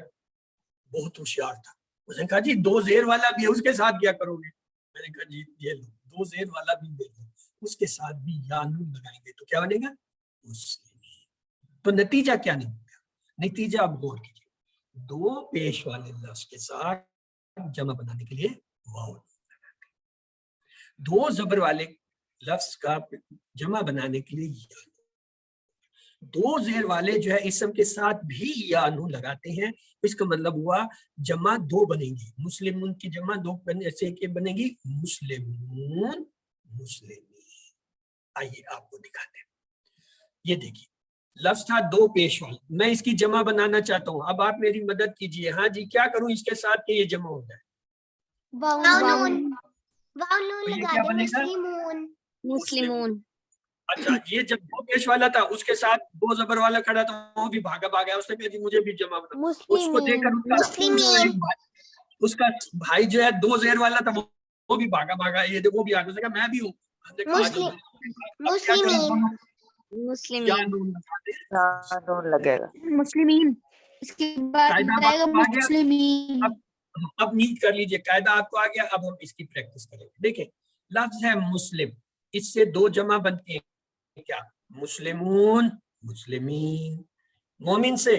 بہت ہوشیار تھا, اس نے کہا جی 2 زیر والا بھی ہے, اس کے ساتھ کیا کرو گے. میں نے کہا جی یہ لو 2 زیر والا بھی دے دو, اس کے ساتھ بھی یا نون لگائیں گے. تو کیا بنے گا؟ مسلمین. تو نتیجہ کیا نکلے گا؟ نتیجہ آپ غور کیجیے. 2 پیش والے لفظ کے ساتھ جمع بنانے کے لیے واو نون لگا کے, 2 زبر والے لفظ کا جمع بنانے کے لیے یا نون, 2 زیر والے جو ہے اسم کے ساتھ بھی یا نون لگاتے ہیں. اس کا مطلب ہوا جمع 2 بنے گی. مسلمون کی جمع 2 سے بنے گی مسلمون مسلمین. آئیے آپ کو دکھاتے ہیں. یہ دیکھیے لفظ تھا 2 پیش والا, میں اس کی جمع بنانا چاہتا ہوں. اب آپ میری مدد کیجئے. ہاں جی, کیا کروں اس کے ساتھ کہ یہ جمع ہو جائے؟ واو نون تو یہ لگا کیا دیں. بنے گا؟ مسلمون. مسلمون. اچھا, یہ جب 2 پیش والا تھا اس کے ساتھ 2 زبر والا کھڑا تھا, وہ بھی بھاگا بھاگا, اس نے کہا جی مجھے بھی جمع بنا. اس کو دیکھ کر اس کا بھائی جو ہے 2 زیر والا تھا, وہ بھی بھاگا بھاگا, یہ دیکھو بھی آگے, اس نے کہا میں بھی ہوں. ہم نے کہا جو مسلمین لگے گا. مسلمین. اس کے بعد قاعدہ آئے گا آپ کو آ گیا؟ مسلمین. اب نیت کر لیجئے, قاعدہ آپ کو آ گیا. اب ہم اس کی پریکٹس کریں گے. دیکھیں لفظ ہے مسلم, اس سے 2 جمع بنتی ہیں. کیا؟ مسلمون مسلمین. مومن سے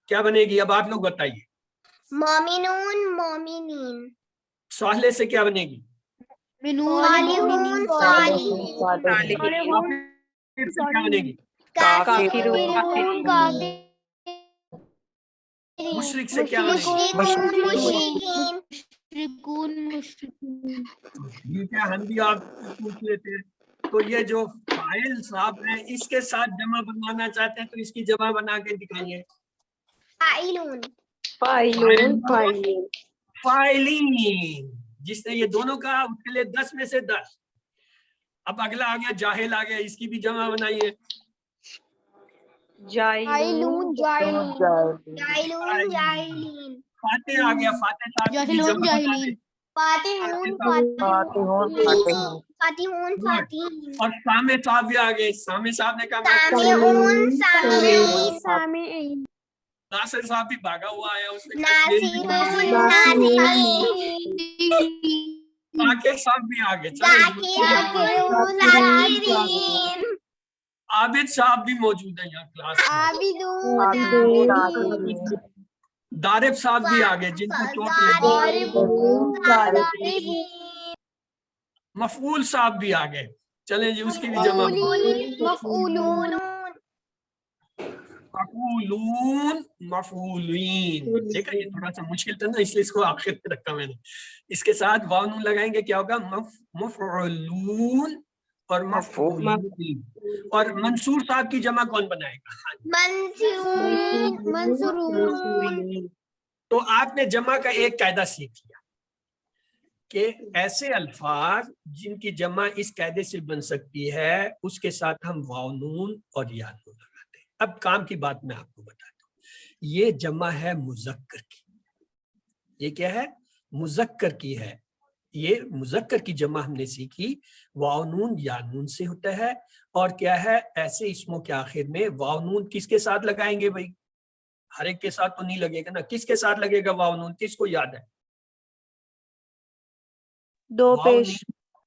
کیا بنے گی؟ اب آپ لوگ بتائیے. مومنون مومنین. صالح سے کیا بنے گی؟ صالحون صالحین. کافر سے کیا بنے گی؟ کافرون کافرین. مشرک سے کیا بنے گی؟ مشرکین. مشرکون. ٹھیک ہے, ہم بھی آپ سے پوچھ لیتے ہیں. تو یہ جو فاعل صاحب ہیں اس کے ساتھ جمع بنوانا چاہتے ہیں تو اس کی جمع بنا کے دکھائیے. فاعلون. فاعلین. جس نے یہ دونوں کہا اس کے لیے 10 میں سے 10. اب اگلا آ گیا جاہل آ گیا, اس کی بھی جمع بنائیے. جاہلون جاہلین. جاہلون جاہلین. فاتح آ گیا, فاتح صاحب کی بھی جمع بنا دیں. فاتحون فاتحین. فاتحون فاتحین. اور سامع صاحب بھی آ گئے. سامع صاحب نے کہا سامعون سامعین. سامعین. ناصر صاحب بھی بھاگا ہوا آیا, اس نے ناصرون ناصرین. ذاکر صاحب بھی آ گئے. ذاکرون ذاکرین. عابد صاحب بھی موجود ہیں یہاں کلاس میں. عابدون عابدین. دارب صاحب بھی آ گئے جن کو چوٹ لگی. ضاربون. مفعول صاحب بھی آ گئے. چلیں جی اس کی بھی جمع. مفعولون. مفعولون مفعولین. دیکھا یہ تھوڑا سا مشکل تھا نا, اس لیے اس کو آخر میں رکھا میں نے. اس کے ساتھ واو نون لگائیں گے کیا ہوگا؟ مفعولون اور مفعولین. اور منصور صاحب کی جمع کون بنائے گا؟ منصورون. تو آپ نے جمع کا ایک قاعدہ سیکھ لیا کہ ایسے الفاظ جن کی جمع اس قاعدے سے بن سکتی ہے اس کے ساتھ ہم واو نون اور یا نون لگاتے ہیں. اب کام کی بات میں آپ کو بتاتا ہوں. یہ جمع ہے مذکر کی. یہ کیا ہے؟ مذکر کی ہے. یہ مذکر کی جمع ہم نے سیکھی واو نون یا نون سے ہوتا ہے. اور کیا ہے؟ ایسے اسموں کے آخر میں واو نون کس کے ساتھ لگائیں گے بھائی؟ ہر ایک کے ساتھ تو نہیں لگے گا نا. کس کے ساتھ لگے گا واو نون؟ کس کو یاد ہے؟ 2 پیش.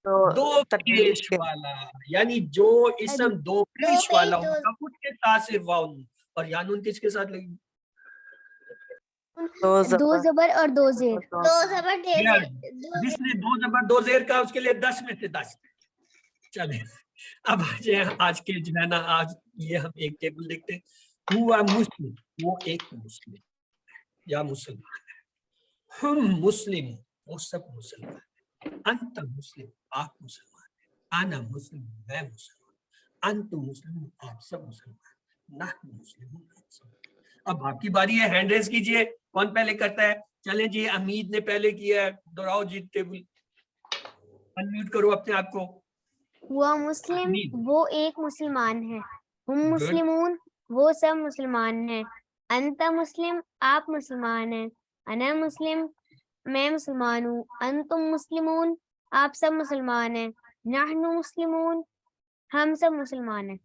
دو پیش والا، یعنی جو اسم دو پیش والا ہوگا اس کے ساتھ صرف واو نون، اور یا نون کس کے ساتھ لگی؟ دو زبر اور دو زیر. دو زبر جس نے دو زبر دو زیر کا اس کے لیے 10 میں سے 10. چلیں اب آج کے جو ہے نا آج یہ ہم ایک ٹیبل دیکھتے ہیں. ہوا مسلم، وہ ایک مسلم یا مسلمان ہے. ہم مسلم، وہ سب مسلمان ہیں. انت مسلم، آپ مسلمان ہیں. انا مسلم، میں مسلمان. انت مسلم، آپ سب مسلمان ہیں. نحن مسلمون، آپ سب. اب آپ کی باری ہے، ہینڈ ریز کیجئے. کون پہلے کرتا ہے؟ چلیں جی، امید نے پہلے کیا ہے. دہراؤ جی ٹیبل، انمیوٹ کرو اپنے آپ کو. ہوا مسلم، وہ ایک مسلمان ہے. ہم مسلمون، وہ سب مسلمان ہیں. انت مسلم، آپ مسلمان ہیں. انا مسلم، میں مسلمان ہوں. انتم مسلمون، آپ سب مسلمان ہیں. نحن مسلمون، ہم سب مسلمان ہیں.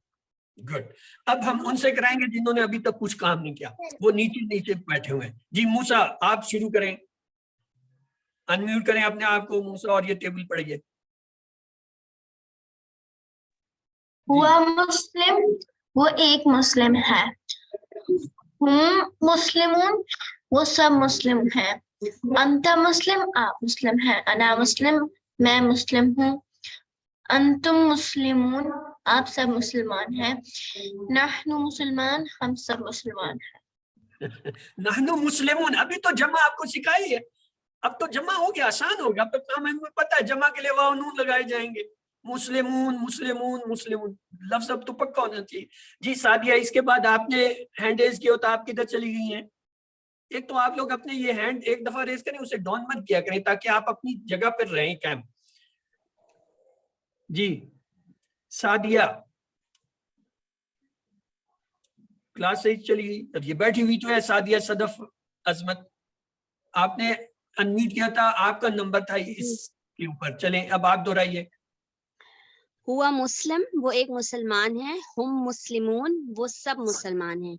گڈ. اب ہم ان سے کرائیں گے جنہوں نے ابھی تک کچھ کام نہیں کیا، وہ نیچے نیچے بیٹھے ہوئے ہیں. جی موسیٰ، آپ شروع کریں، انمیوٹ کریں اپنے آپ کو موسیٰ، اور یہ ٹیبل پڑھیے. ہوا مسلم، وہ ایک مسلم ہے. ہم مسلمون، وہ سب مسلم ہیں. انت مسلم، آپ مسلم ہیں. انا مسلم، میں مسلم ہوں. انتم مسلمون، آپ سب مسلمان ہیں. نحن مسلمان، ہم سب مسلمان ہیں. نحن مسلمون، ابھی تو جمع آپ کو سکھائی ہے. اب تو جمع ہو گیا، آسان ہو گیا. اب تو کام ہمیں پتہ ہے جمع کے لیے واو نون لگائے جائیں گے. مسلمون مسلمون مسلمون، لفظ اب تو پکا ہونا چاہیے. جی سعدیہ، اس کے بعد آپ نے ہینڈ ریز کیا ہوتا، آپ کدھر چلی گئی ہیں؟ ایک تو آپ لوگ اپنے یہ ہینڈ ایک دفعہ ریز کریں، اسے ڈاؤن مت کیا کریں تاکہ آپ اپنی جگہ پر رہیں قائم. جی سعدیہ، کلاس صحیح چلی گئی. اب یہ بیٹھی ہوئی جو ہے سعدیہ صدف عظمت، آپ نے انمیوٹ کیا تھا، آپ کا نمبر تھا اس کے اوپر. چلیں اب آپ دہرائیے. ہوا مسلم، وہ ایک مسلمان ہے. ہم مسلمون، وہ سب مسلمان ہیں.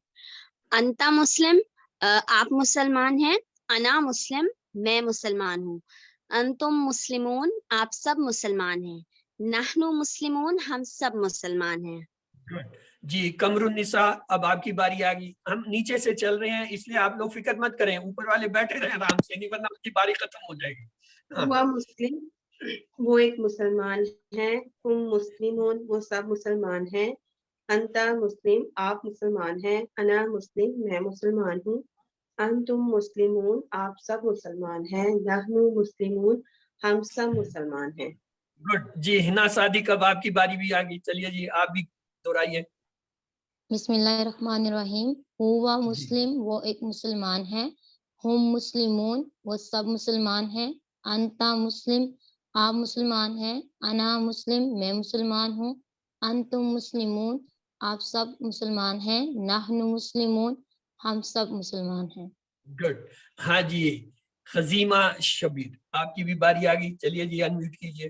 انتا مسلم، آپ مسلمان ہیں. انا مسلم، میں مسلمان ہوں. انتم مسلمون، آپ سب مسلمان ہیں. نحن مسلمون، ہم سب مسلمان ہیں. جی قمر النساء، اب آپ کی باری آ گئی. ہم نیچے سے چل رہے ہیں اس لیے آپ لوگ فکر مت کریں، اوپر والے بیٹھے رہیں آرام سے، نہیں ورنہ آپ کی باری ختم ہو جائے گی. ہوا مسلم، وہ ایک مسلمان ہے. ہم مسلمون، وہ سب مسلمان ہیں. انت مسلم، آپ مسلمان ہیں. انا مسلم، میں مسلمان ہوں. انتم مسلمون، آپ سب مسلمان ہیں. نحن مسلمون، ہم سب مسلمان ہیں. گڈ. جی ہنا صادق، اب آپ کی باری بھی آ گئی. چلیے جی آپ بھی دہرائیے. بسم اللہ الرحمن الرحیم. ہوا مسلم، وہ ایک مسلمان ہے. ہم مسلمون، وہ سب مسلمان ہیں. انتا مسلم، آپ مسلمان ہیں. انا مسلم، میں مسلمان ہوں. انتم مسلمون، آپ سب مسلمان ہیں. نحن مسلمون، ہم سب مسلمان ہیں. گڈ. ہاں جی خزیمہ شبیر، آپ کی بھی باری آ گئی. چلیے جی انمیوٹ کیجیے.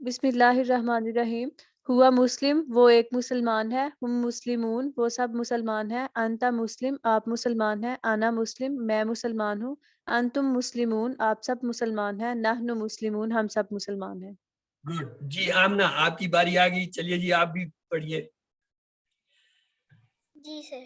بسم اللہ الرحمن الرحیم. ہوا مسلم، وہ ایک مسلمان ہے. ہم مسلمون، وہ سب مسلمان ہیں. انتا مسلم، آپ مسلمان ہیں. انا مسلم، میں مسلمان ہوں. انتم مسلمون، آپ سب مسلمان ہیں. نحن مسلمون، ہم سب مسلمان ہیں. گڈ. جی آمنہ، آپ کی باری آ گئی. چلیے جی آپ بھی پڑھیے. جی سر.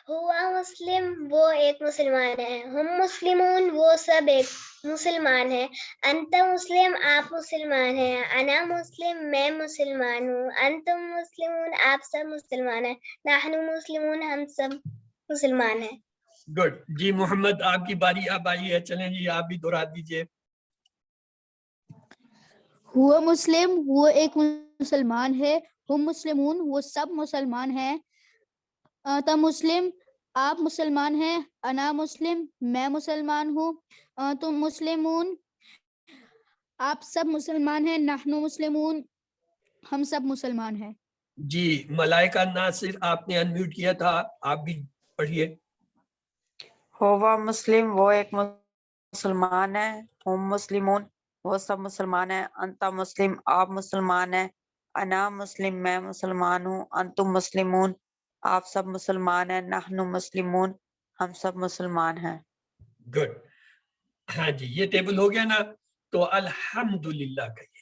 ہوا مسلم، وہ ایک مسلمان ہے. ہم مسلمون، وہ سب ایک مسلمان ہیں. انت مسلم، آپ مسلمان ہیں. انا مسلم، میں مسلمان ہوں. انتم مسلمون، آپ سب مسلمان ہیں. نحن مسلمون، ہم سب مسلمان ہیں. گڈ. جی محمد، آپ کی باری اب آئی ہے. چلیں جی آپ بھی دہرا دیجیے. ہوا مسلم، وہ ایک مسلمان ہے. ہم مسلمون، وہ سب مسلمان ہیں. انت مسلم، آپ مسلمان ہیں. انا مسلم، میں مسلمان ہوں. تم مسلمون، آپ سب مسلمان ہیں. نحن مسلمون، ہم سب مسلمان ہیں. جی ملائکہ ناصر، آپ نے انمیوٹ کیا تھا، آپ بھی پڑھیے. ہوا مسلم، وہ ایک مسلمان ہے. ہم مسلمون، وہ سب مسلمان ہیں. انتا مسلم، آپ مسلمان ہیں. انا مسلم، میں مسلمان ہوں. انتم مسلمون، آپ سب مسلمان ہیں. نحن مسلمون، ہم سب مسلمان ہیں. گڈ. ہاں جی یہ ٹیبل ہو گیا نا. تو الحمدللہ کہیے.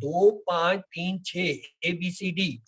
2, 5, 3, 6 ABCD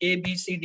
ABCD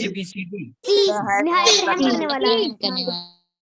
ABCD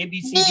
ABCD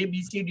ABCD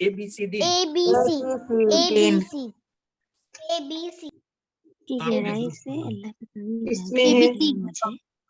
ABCD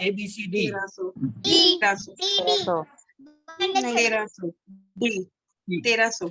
ABCD। 1300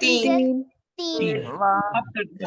3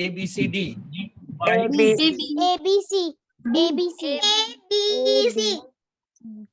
ABCD।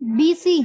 BC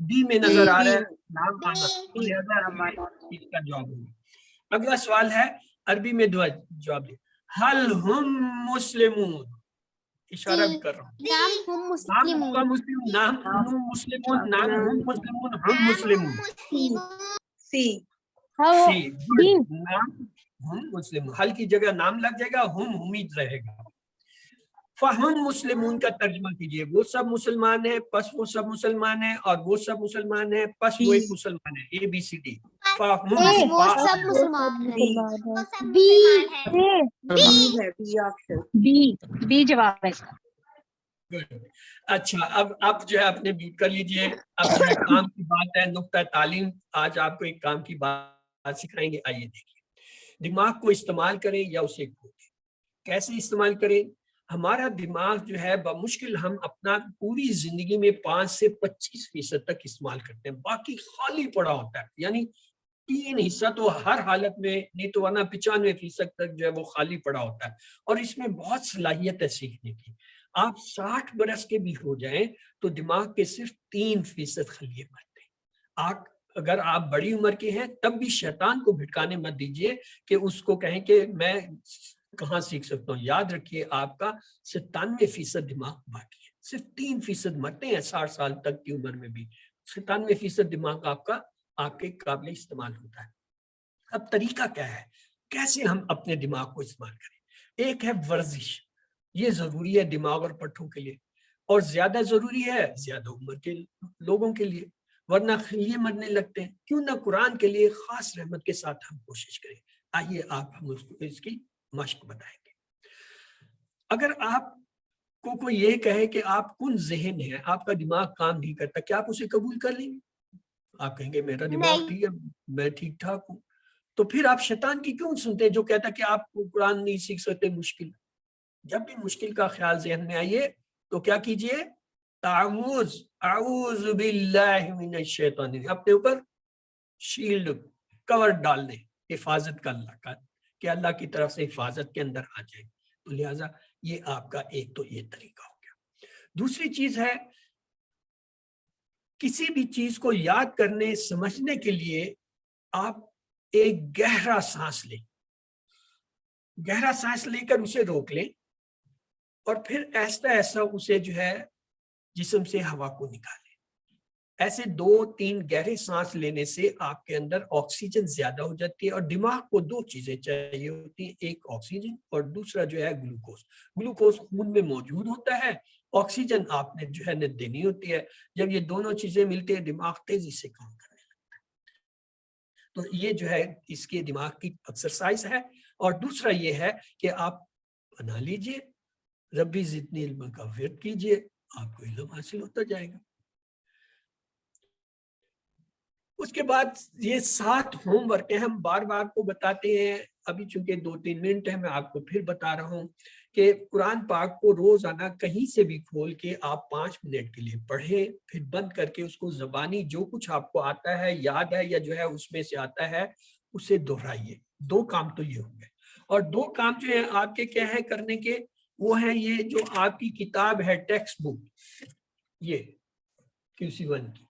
be میں نظر آ رہا ہے بی۔ نام آنا، تو بی۔ لہذا اس کا جواب ہوگا۔ اگلا سوال ہے عربی میں دو جواب دیں، حل ہم مسلمون، اشارہ بھی کر رہا ہوں، نام ہم نام مسلمون ہوا مسلم، نام ہم مسلمون، نام ہم مسلمون، ہم مسلمون، سی سی گڈ، نام ہم مسلمون، حل کی جگہ نام لگ جائے گا، ہم امید رہے گا۔ فہم مسلمون کا ترجمہ کیجئے، وہ سب مسلمان ہیں پس وہ سب مسلمان ہیں، اور وہ سب مسلمان ہیں پس وہ ایک مسلمان ہے، اے بی سی ڈی۔ فہم بس وہ فا- سب مسلمان ہیں۔ وہ سب مسلمان ہیں۔ بی ہے، بی آپشن۔ بی جواب ہے اس کا۔ Good. اچھا اب جو ہے اپنے میوٹ کر لیجئے، اب جو ہے کام کی بات ہے، نقطہ تعلیم، آج آپ کو ایک کام کی بات سکھائیں گے، آئیے دیکھیے، دماغ کو استعمال کریں یا اسے کھو دیں۔ کیسے استعمال کریں؟ ہمارا دماغ جو ہے بمشکل ہم اپنا پوری زندگی میں 5 سے 25% تک استعمال کرتے ہیں، باقی خالی پڑا ہوتا ہے، یعنی 3 حصہ تو ہر حالت میں، نہیں تو ورنہ 95% تک جو ہے وہ خالی پڑا ہوتا ہے، اور اس میں بہت صلاحیت ہے سیکھنے کی۔ آپ 60 برس کے بھی ہو جائیں تو دماغ کے صرف 3% خلیے مرتے ہیں۔ اگر آپ بڑی عمر کے ہیں تب بھی شیطان کو بھٹکانے مت دیجئے کہ اس کو کہیں کہ میں کہاں سیکھ سکتا ہوں۔ یاد رکھیے آپ کا 97% دماغ باقی ہے، صرف 3% مرتے ہیں 60 سال تک کی عمر میں بھی، 97% دماغ آپ کا آپ کے قابل استعمال ہوتا ہے۔ اب طریقہ کیا ہے، کیسے ہم اپنے دماغ کو استعمال کریں؟ ایک ہے ورزش، یہ ضروری ہے دماغ اور پٹھوں کے لیے، اور زیادہ ضروری ہے زیادہ عمر کے لوگوں کے لیے، ورنہ خلیے مرنے لگتے ہیں۔ کیوں نہ قرآن کے لیے خاص رحمت کے ساتھ ہم کوشش کریں۔ آئیے آپ ہم اس کی مشق بتائیں گے۔ اگر آپ کو کوئی یہ کہے کہ آپ کن ذہن ہیں، آپ کا دماغ کام نہیں کرتا، کیا آپ اسے قبول کر لیں گے؟ آپ کہیں گے میرا دماغ نہیں۔ ٹھیک ہے، میں ٹھیک ٹھاک ہوں۔ تو پھر آپ شیطان کی کیوں سنتے ہیں جو کہتا ہے کہ آپ قرآن نہیں سیکھ سکتے، مشکل؟ جب بھی مشکل کا خیال ذہن میں آئیے تو کیا کیجئے؟ تعوذ، اعوذ باللہ من الشیطان، اپنے اوپر شیلڈ کور ڈال دیں، حفاظت کا اللہ کا، کہ اللہ کی طرف سے حفاظت کے اندر آ جائے۔ تو لہٰذا یہ آپ کا ایک تو یہ طریقہ ہو گیا۔ دوسری چیز ہے، کسی بھی چیز کو یاد کرنے سمجھنے کے لیے آپ ایک گہرا سانس لیں، گہرا سانس لے کر اسے روک لیں، اور پھر ایسا ایسا اسے جو ہے جسم سے ہوا کو نکالیں۔ ایسے 2-3 گہرے سانس لینے سے آپ کے اندر آکسیجن زیادہ ہو جاتی ہے، اور دماغ کو 2 چیزیں چاہیے ہوتی ہیں، ایک آکسیجن اور دوسرا جو ہے گلوکوز۔ گلوکوز خون میں موجود ہوتا ہے، آکسیجن آپ نے جو ہے دینی ہوتی ہے۔ جب یہ دونوں چیزیں ملتی ہیں دماغ تیزی سے کام کرنے لگتا ہے۔ تو یہ جو ہے اس کے دماغ کی ایکسرسائز ہے۔ اور دوسرا یہ ہے کہ آپ بنا لیجئے، ربی زدنی علم کا ورد کیجئے، آپ کو علم حاصل ہوتا جائے گا۔ اس کے بعد یہ 7 ہوم ورک ہیں، ہم بار بار کو بتاتے ہیں، ابھی چونکہ 2-3 منٹ ہے میں آپ کو پھر بتا رہا ہوں کہ قرآن پاک کو روزانہ کہیں سے بھی کھول کے آپ 5 منٹ کے لیے پڑھیں، پھر بند کر کے اس کو زبانی جو کچھ آپ کو آتا ہے، یاد ہے یا جو ہے اس میں سے آتا ہے، اسے دہرائیے۔ 2 کام تو یہ ہوں گے، اور 2 کام جو ہیں آپ کے کیا ہے کرنے کے، وہ ہیں یہ جو آپ کی کتاب ہے ٹیکسٹ بک، یہ QC1 کی،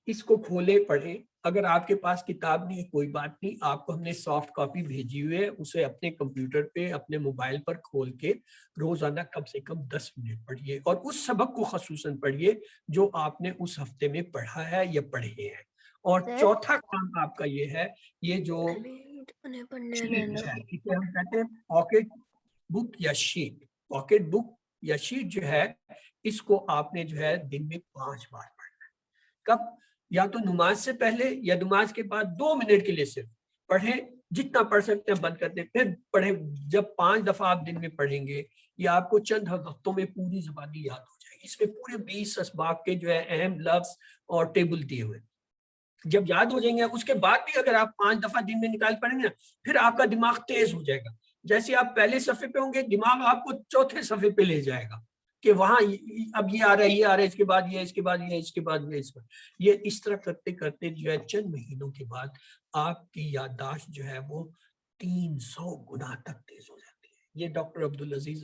اس کو کھولے پڑھیں۔ اگر آپ کے پاس کتاب نہیں ہے کوئی بات نہیں، آپ کو ہم نے سافٹ کاپی بھیجی ہوئی ہے، اسے اپنے کمپیوٹر پہ اپنے موبائل پر کھول کے روزانہ کم سے کم 10 منٹ پڑھیے، اور اس سبق کو خصوصاً پڑھیے جو آپ نے اس ہفتے میں پڑھا ہے یا پڑھے ہیں۔ اور چوتھا کام آپ کا یہ ہے، یہ جو شیٹ ہے، اسے ہم کہتے ہیں پاکٹ بک یا شیٹ، پاکٹ بک یا شیٹ جو ہے، اس کو آپ نے جو ہے دن میں 5 بار پڑھنا ہے۔ کب؟ یا تو نماز سے پہلے یا نماز کے بعد 2 منٹ کے لیے صرف پڑھیں، جتنا پڑھ سکتے ہیں بند کر دیں، پھر پڑھیں۔ جب 5 دفعہ آپ دن میں پڑھیں گے، یہ آپ کو چند ہفتوں میں پوری زبانی یاد ہو جائے گی۔ اس میں پورے 20 اسباق کے جو ہے اہم لفظ اور ٹیبل دیے ہوئے، جب یاد ہو جائیں گے اس کے بعد بھی اگر آپ 5 دفعہ دن میں نکال پڑیں گے، پھر آپ کا دماغ تیز ہو جائے گا۔ جیسے آپ پہلے صفحے پہ ہوں گے، دماغ آپ کو چوتھے صفحے پہ لے جائے گا کہ وہاں اب یہ آ رہا ہے، یہ آ رہا ہے، اس کے بعد یہ، اس کے بعد یہ، اس کے بعد یہ، یہ اس طرح کرتے کرتے جو ہے چند مہینوں کے بعد آپ کی یادداشت جو ہے وہ 300 گنا تک تیز ہو جاتی ہے۔ یہ ڈاکٹر عبدالعزیز